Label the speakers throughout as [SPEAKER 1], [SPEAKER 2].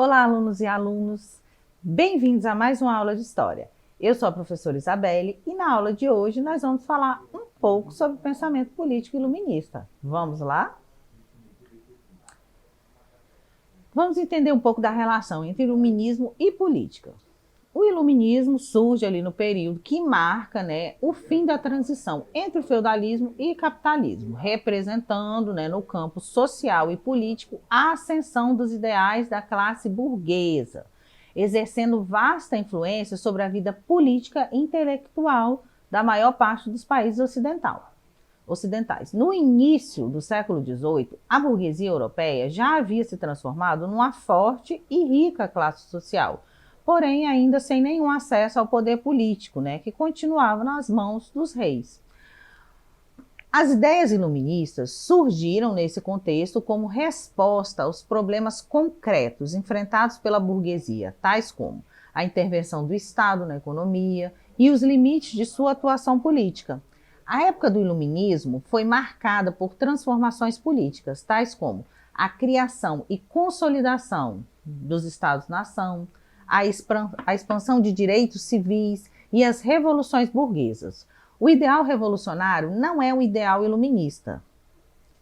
[SPEAKER 1] Olá, alunos e alunos! Bem-vindos a mais uma aula de História. Eu sou a professora Isabelle e na aula de hoje nós vamos falar um pouco sobre o pensamento político iluminista. Vamos lá? Vamos entender um pouco da relação entre iluminismo e política. O iluminismo surge ali no período que marca, o fim da transição entre o feudalismo e capitalismo, representando, no campo social e político a ascensão dos ideais da classe burguesa, exercendo vasta influência sobre a vida política e intelectual da maior parte dos países ocidentais. No início do século XVIII, a burguesia europeia já havia se transformado numa forte e rica classe social, porém ainda sem nenhum acesso ao poder político, que continuava nas mãos dos reis. As ideias iluministas surgiram nesse contexto como resposta aos problemas concretos enfrentados pela burguesia, tais como a intervenção do Estado na economia e os limites de sua atuação política. A época do iluminismo foi marcada por transformações políticas, tais como a criação e consolidação dos Estados-nação, a expansão de direitos civis e as revoluções burguesas. O ideal revolucionário não é um ideal iluminista,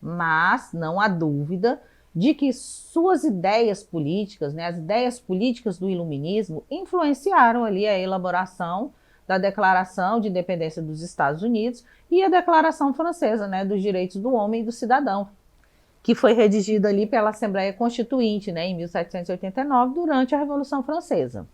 [SPEAKER 1] mas não há dúvida de que suas ideias políticas, as ideias políticas do iluminismo influenciaram ali a elaboração da Declaração de Independência dos Estados Unidos e a Declaração Francesa, dos Direitos do Homem e do Cidadão, que foi redigida ali pela Assembleia Constituinte, em 1789, durante a Revolução Francesa.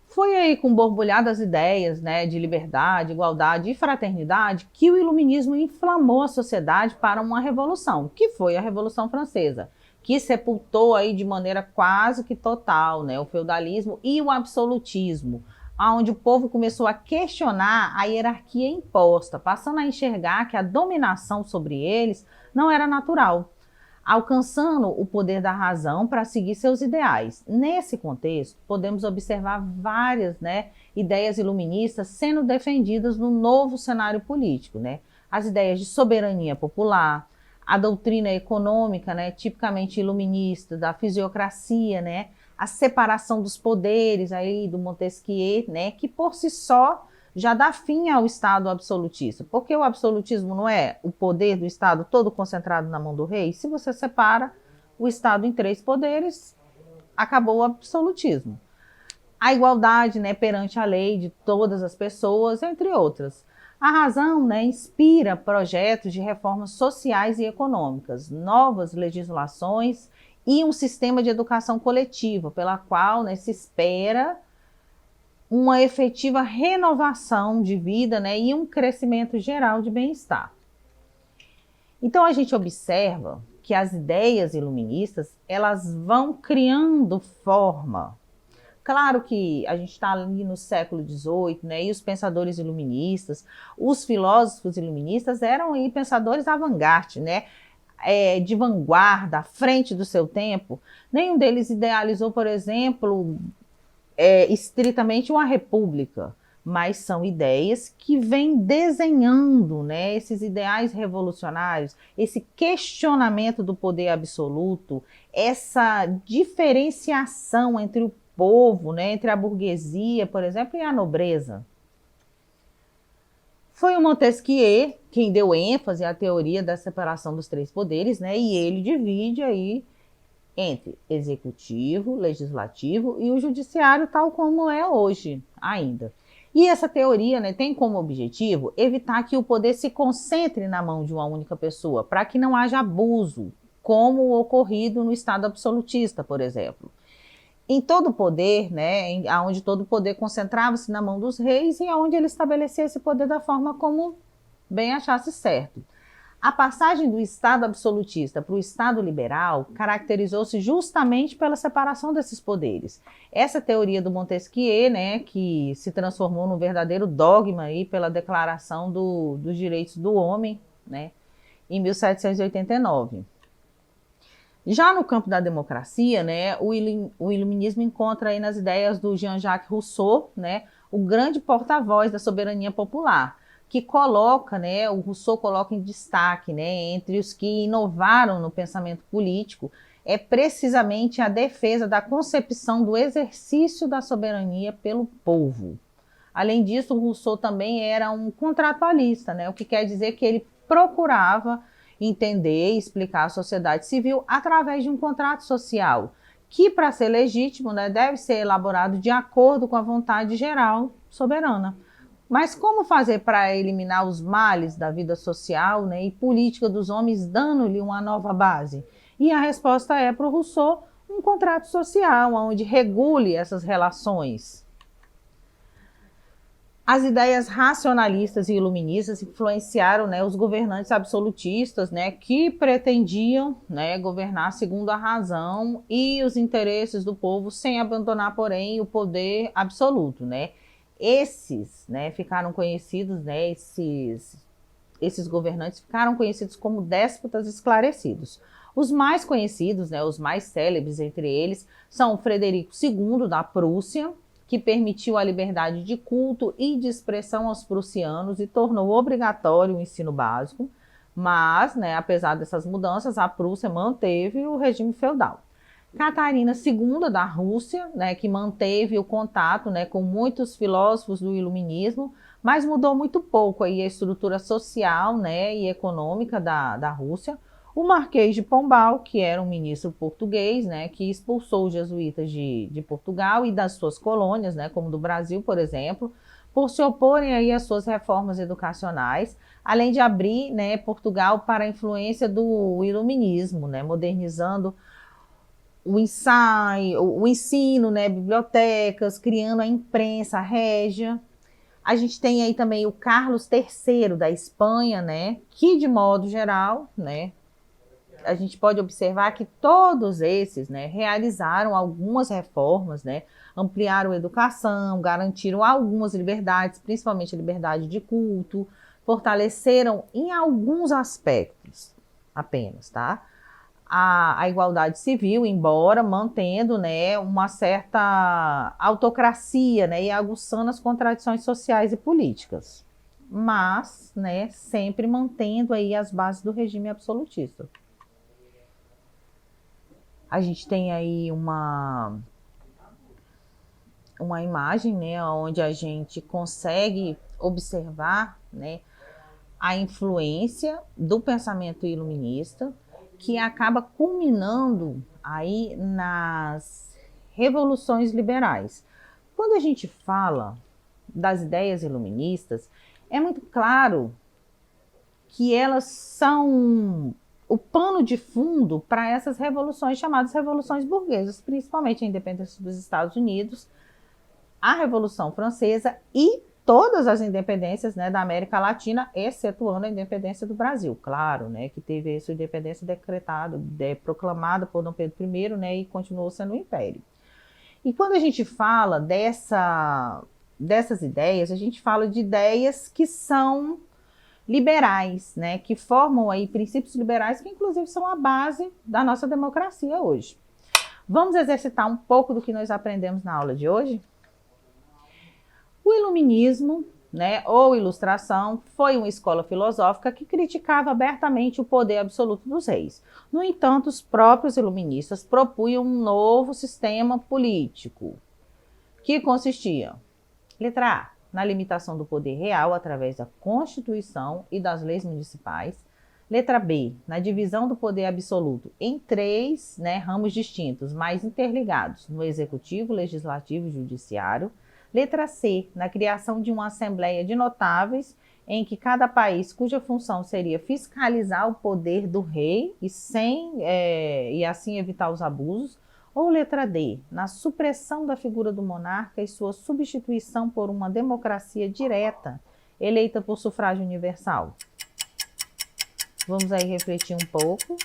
[SPEAKER 1] Foi aí com borbulhadas ideias, de liberdade, igualdade e fraternidade que o iluminismo inflamou a sociedade para uma revolução, que foi a Revolução Francesa, que sepultou aí de maneira quase que total, o feudalismo e o absolutismo, onde o povo começou a questionar a hierarquia imposta, passando a enxergar que a dominação sobre eles não era natural, alcançando o poder da razão para seguir seus ideais. Nesse contexto, podemos observar várias ideias iluministas sendo defendidas no novo cenário político. As ideias de soberania popular, a doutrina econômica, tipicamente iluminista, da fisiocracia, a separação dos poderes aí do Montesquieu, que por si só já dá fim ao Estado absolutista, porque o absolutismo não é o poder do Estado todo concentrado na mão do rei. Se você separa o Estado em 3 poderes, acabou o absolutismo. A igualdade, perante a lei de todas as pessoas, entre outras. A razão, inspira projetos de reformas sociais e econômicas, novas legislações e um sistema de educação coletiva, pela qual se espera uma efetiva renovação de vida, e um crescimento geral de bem-estar. Então a gente observa que as ideias iluministas, elas vão criando forma. Claro que a gente está ali no século XVIII, e os pensadores iluministas, os filósofos iluministas eram aí pensadores avant-garde, de vanguarda, à frente do seu tempo. Nenhum deles idealizou, por exemplo, estritamente uma república, mas são ideias que vêm desenhando esses ideais revolucionários, esse questionamento do poder absoluto, essa diferenciação entre o povo, entre a burguesia, por exemplo, e a nobreza. Foi o Montesquieu quem deu ênfase à teoria da separação dos 3 poderes, e ele divide aí entre executivo, legislativo e o judiciário, tal como é hoje ainda. E essa teoria tem como objetivo evitar que o poder se concentre na mão de uma única pessoa, para que não haja abuso, como o ocorrido no Estado absolutista, por exemplo. Em todo o poder, onde todo o poder concentrava-se na mão dos reis e onde ele estabelecia esse poder da forma como bem achasse certo. A passagem do Estado absolutista para o Estado liberal caracterizou-se justamente pela separação desses poderes. Essa teoria do Montesquieu, que se transformou num verdadeiro dogma aí pela Declaração dos Direitos do Homem, em 1789. Já no campo da democracia, o iluminismo encontra aí nas ideias do Jean-Jacques Rousseau, o grande porta-voz da soberania popular, que coloca, o Rousseau coloca em destaque, entre os que inovaram no pensamento político, é precisamente a defesa da concepção do exercício da soberania pelo povo. Além disso, Rousseau também era um contratualista, né? O que quer dizer que ele procurava entender e explicar a sociedade civil através de um contrato social, que, para ser legítimo, né, deve ser elaborado de acordo com a vontade geral soberana. Mas como fazer para eliminar os males da vida social, né, e política dos homens, dando-lhe uma nova base? E a resposta é, para o Rousseau, um contrato social, onde regule essas relações. As ideias racionalistas e iluministas influenciaram, né, os governantes absolutistas, né, que pretendiam, né, governar segundo a razão e os interesses do povo, sem abandonar, porém, o poder absoluto, né. Esses, né, ficaram conhecidos, né, esses governantes ficaram conhecidos como déspotas esclarecidos. Os mais conhecidos, né, os mais célebres entre eles, são Frederico II da Prússia, que permitiu a liberdade de culto e de expressão aos prussianos e tornou obrigatório o ensino básico, mas, né, apesar dessas mudanças, a Prússia manteve o regime feudal. Catarina II da Rússia, né, que manteve o contato, né, com muitos filósofos do iluminismo, mas mudou muito pouco aí a estrutura social, né, e econômica da Rússia. O Marquês de Pombal, que era um ministro português, né, que expulsou os jesuítas de Portugal e das suas colônias, né, como do Brasil, por exemplo, por se oporem aí às suas reformas educacionais, além de abrir, né, Portugal para a influência do iluminismo, né, modernizando o ensaio, o ensino, né, bibliotecas, criando a imprensa régia. A gente tem aí também o Carlos III da Espanha, né, que de modo geral, né, a gente pode observar que todos esses, né, realizaram algumas reformas, né, ampliaram a educação, garantiram algumas liberdades, principalmente a liberdade de culto, fortaleceram em alguns aspectos apenas, tá? A igualdade civil, embora mantendo, né, uma certa autocracia, né, e aguçando as contradições sociais e políticas, mas, né, sempre mantendo aí as bases do regime absolutista. A gente tem aí uma imagem, né, onde a gente consegue observar, né, a influência do pensamento iluminista, que acaba culminando aí nas revoluções liberais. Quando a gente fala das ideias iluministas, é muito claro que elas são o pano de fundo para essas revoluções chamadas revoluções burguesas, principalmente a independência dos Estados Unidos, a Revolução Francesa e todas as independências, né, da América Latina, excetuando a independência do Brasil, claro, né, que teve a sua independência decretada, proclamada por Dom Pedro I, né, e continuou sendo um império. E quando a gente fala dessas ideias, a gente fala de ideias que são liberais, né, que formam aí princípios liberais que inclusive são a base da nossa democracia hoje. Vamos exercitar um pouco do que nós aprendemos na aula de hoje? O iluminismo, né, ou ilustração, foi uma escola filosófica que criticava abertamente o poder absoluto dos reis. No entanto, os próprios iluministas propunham um novo sistema político, que consistia, letra A, na limitação do poder real através da Constituição e das leis municipais. Letra B, na divisão do poder absoluto em três, né, ramos distintos, mas interligados, no Executivo, Legislativo e Judiciário. Letra C, na criação de uma Assembleia de Notáveis, em que cada país, cuja função seria fiscalizar o poder do rei e assim evitar os abusos. Ou letra D, na supressão da figura do monarca e sua substituição por uma democracia direta, eleita por sufrágio universal. Vamos aí refletir um pouco,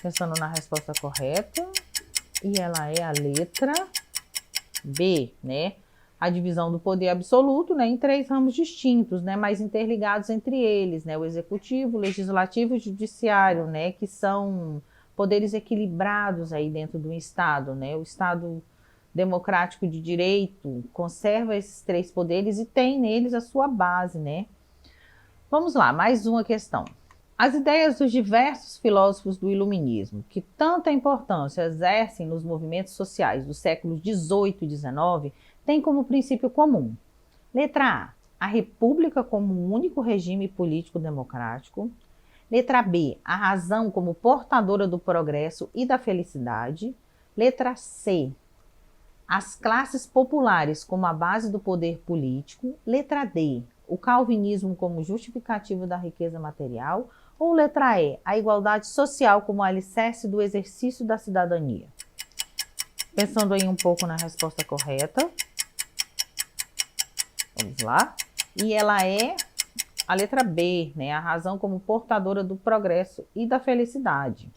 [SPEAKER 1] pensando na resposta correta, e ela é a letra B, né? A divisão do poder absoluto, né, em três ramos distintos, né, mas interligados entre eles, né, o executivo, o legislativo e o judiciário, né, que são poderes equilibrados aí dentro do Estado, né? O Estado democrático de direito conserva esses três poderes e tem neles a sua base, né? Vamos lá, mais uma questão. As ideias dos diversos filósofos do Iluminismo, que tanta importância exercem nos movimentos sociais dos séculos XVIII e XIX, têm como princípio comum. Letra A República como um único regime político democrático. Letra B, a razão como portadora do progresso e da felicidade. Letra C, as classes populares como a base do poder político. Letra D, o calvinismo como justificativo da riqueza material. Ou letra E, a igualdade social como alicerce do exercício da cidadania. Pensando aí um pouco na resposta correta. Vamos lá. E ela é a letra B, né? A razão como portadora do progresso e da felicidade.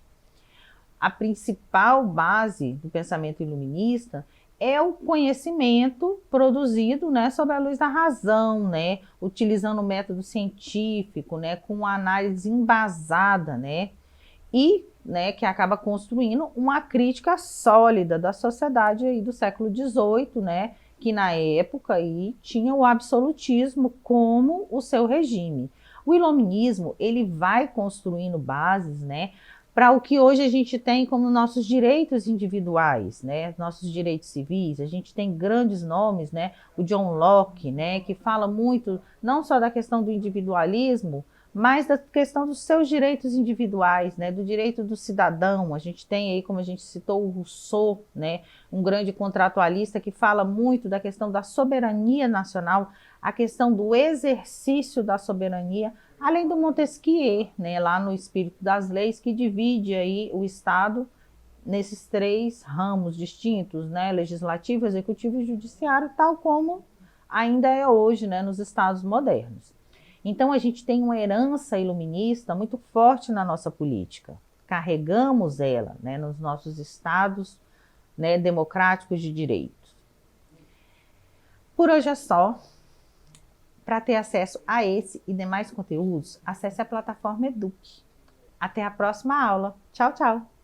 [SPEAKER 1] A principal base do pensamento iluminista é o conhecimento produzido, né, sob a luz da razão, né, utilizando o método científico, né, com uma análise embasada, né, e, né, que acaba construindo uma crítica sólida da sociedade aí do século XVIII, né, que na época aí tinha o absolutismo como o seu regime. O iluminismo, ele vai construindo bases, né, para o que hoje a gente tem como nossos direitos individuais, né, nossos direitos civis. A gente tem grandes nomes, né, o John Locke, né, que fala muito não só da questão do individualismo, mas da questão dos seus direitos individuais, né, do direito do cidadão. A gente tem aí, como a gente citou, o Rousseau, né, um grande contratualista que fala muito da questão da soberania nacional, a questão do exercício da soberania, além do Montesquieu, né, lá no Espírito das Leis, que divide aí o Estado nesses três ramos distintos, né, legislativo, executivo e judiciário, tal como ainda é hoje, né, nos Estados modernos. Então a gente tem uma herança iluminista muito forte na nossa política. Carregamos ela, né, nos nossos estados, né, democráticos de direitos. Por hoje é só. Para ter acesso a esse e demais conteúdos, acesse a plataforma Eduque. Até a próxima aula. Tchau, tchau!